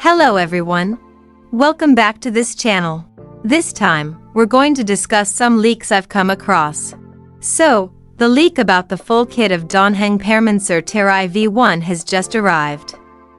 Hello everyone. Welcome back to this channel. This time, we're going to discuss some leaks I've come across. So, the leak about the full kit of Danheng Permansor Terrae V1 has just arrived.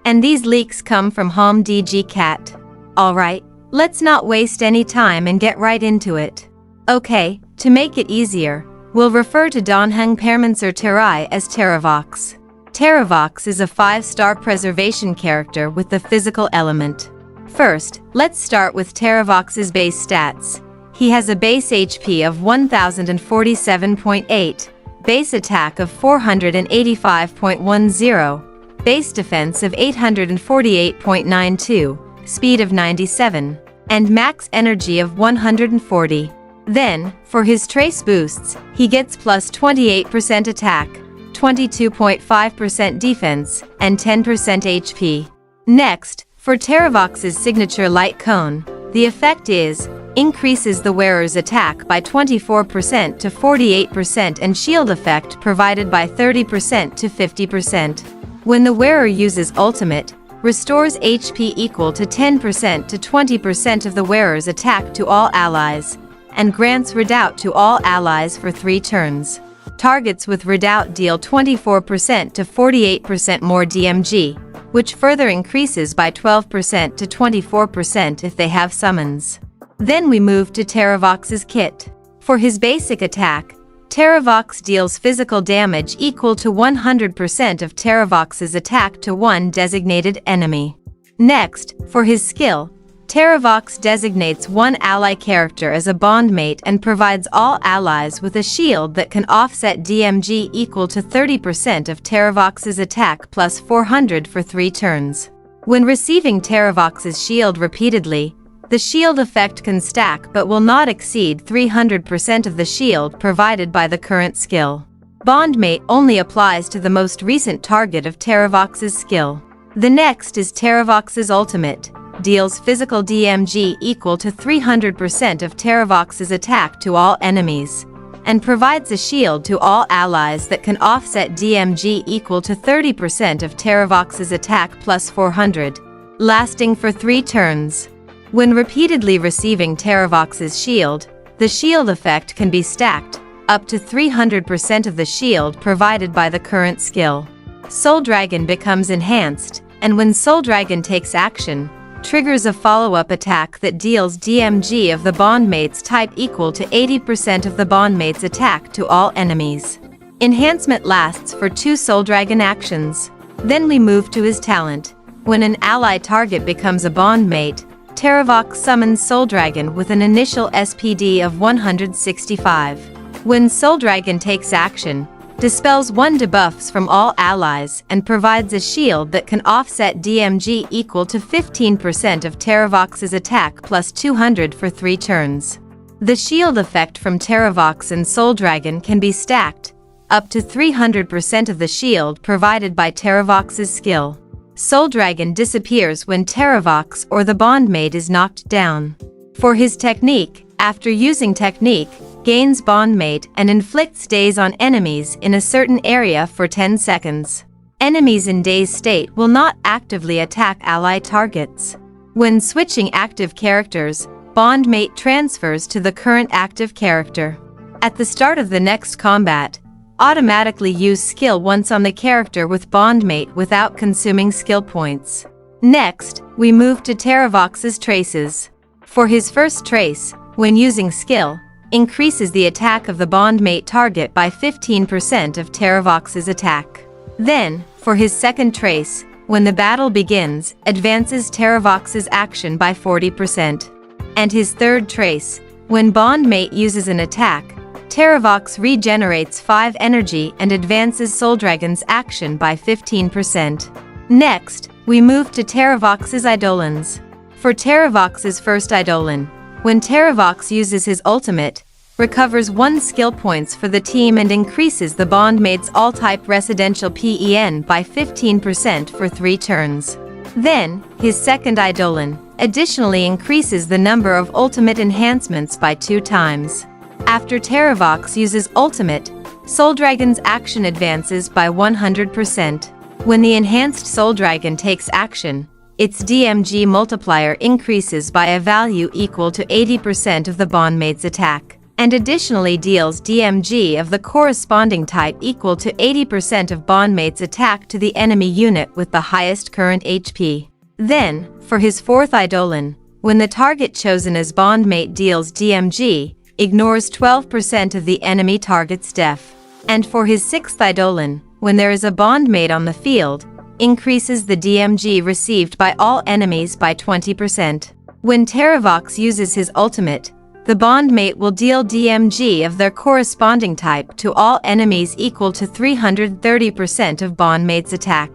And these leaks come from HomDG Cat. Alright, let's not waste any time and get right into it. Okay, to make it easier, we'll refer to Danheng Permansor Terrae as Terraox. Terraox is a 5-star preservation character with the physical element. First, let's start with Terraox's base stats. He has a base HP of 1047.8, base attack of 485.10, base defense of 848.92, speed of 97, and max energy of 140. Then, for his trace boosts, he gets plus 28% attack, 22.5% defense, and 10% HP. Next, for Terraox's signature light cone, the effect increases the wearer's attack by 24% to 48% and shield effect provided by 30% to 50%. When the wearer uses ultimate, restores HP equal to 10% to 20% of the wearer's attack to all allies, and grants redoubt to all allies for 3 turns. Targets with redoubt deal 24% to 48% more DMG, which further increases by 12% to 24% if they have summons. Then we move to Terraox's kit. For his basic attack, Terraox deals physical damage equal to 100% of Terraox's attack to one designated enemy. Next, for his skill, Terraox designates one ally character as a bondmate and provides all allies with a shield that can offset DMG equal to 30% of Terraox's attack plus 400 for 3 turns. When receiving Terraox's shield repeatedly, the shield effect can stack but will not exceed 300% of the shield provided by the current skill. Bondmate only applies to the most recent target of Terraox's skill. The next is Terraox's ultimate. Deals physical DMG equal to 300% of Terraox's attack to all enemies, and provides a shield to all allies that can offset DMG equal to 30% of Terraox's attack plus 400, lasting for 3 turns. When repeatedly receiving Terraox's shield, the shield effect can be stacked, up to 300% of the shield provided by the current skill. Soul Dragon becomes enhanced, and when Soul Dragon takes action, triggers a follow-up attack that deals DMG of the bondmate's type equal to 80% of the bondmate's attack to all enemies. Enhancement lasts for 2 Soul Dragon actions. Then we move to his talent. When an ally target becomes a bondmate, Terraox summons Soul Dragon with an initial SPD of 165. When Soul Dragon takes action, dispels 1 debuffs from all allies and provides a shield that can offset DMG equal to 15% of Terraox's attack plus 200 for 3 turns. The shield effect from Terraox and Soul Dragon can be stacked, up to 300% of the shield provided by Terraox's skill. Soul Dragon disappears when Terraox or the bondmate is knocked down. For his technique, after using technique, gains bondmate and inflicts daze on enemies in a certain area for 10 seconds. Enemies in daze state will not actively attack ally targets. When switching active characters, bondmate transfers to the current active character. At the start of the next combat, automatically use skill once on the character with bondmate without consuming skill points. Next, we move to Terraox's traces. For his first trace, when using skill, increases the attack of the bondmate target by 15% of Terraox's attack. Then, for his second trace, when the battle begins, advances Terraox's action by 40%. And his third trace, when bondmate uses an attack, Terraox regenerates 5 energy and advances Soul Dragon's action by 15%. Next, we move to Terraox's Idolans. For Terraox's first Idolan, when Terraox uses his ultimate, recovers 1 skill points for the team and increases the bondmate's all-type residential PEN by 15% for 3 turns. Then, his second Idolan additionally increases the number of ultimate enhancements by 2 times. After Terraox uses ultimate, Soul Dragon's action advances by 100%. When the enhanced Soul Dragon takes action, its DMG multiplier increases by a value equal to 80% of the bondmate's attack, and additionally deals DMG of the corresponding type equal to 80% of bondmate's attack to the enemy unit with the highest current HP. Then, for his 4th Idolan, when the target chosen as bondmate deals DMG, ignores 12% of the enemy target's def. And for his 6th Idolin, when there is a bondmate on the field, increases the DMG received by all enemies by 20%. When Terraox uses his ultimate, the bondmate will deal DMG of their corresponding type to all enemies equal to 330% of bondmate's attack.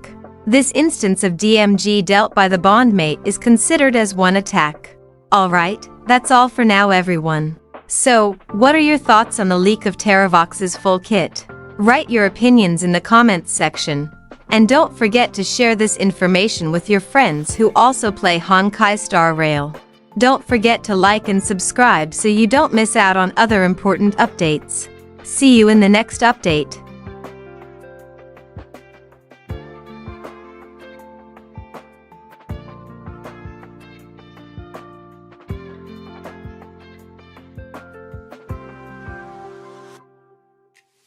This instance of DMG dealt by the bondmate is considered as one attack. Alright, that's all for now everyone. So, what are your thoughts on the leak of Terraox's full kit? Write your opinions in the comments section. And don't forget to share this information with your friends who also play honkaistarrail. Don't forget to like and subscribe so you don't miss out on other important updates. See you in the next update.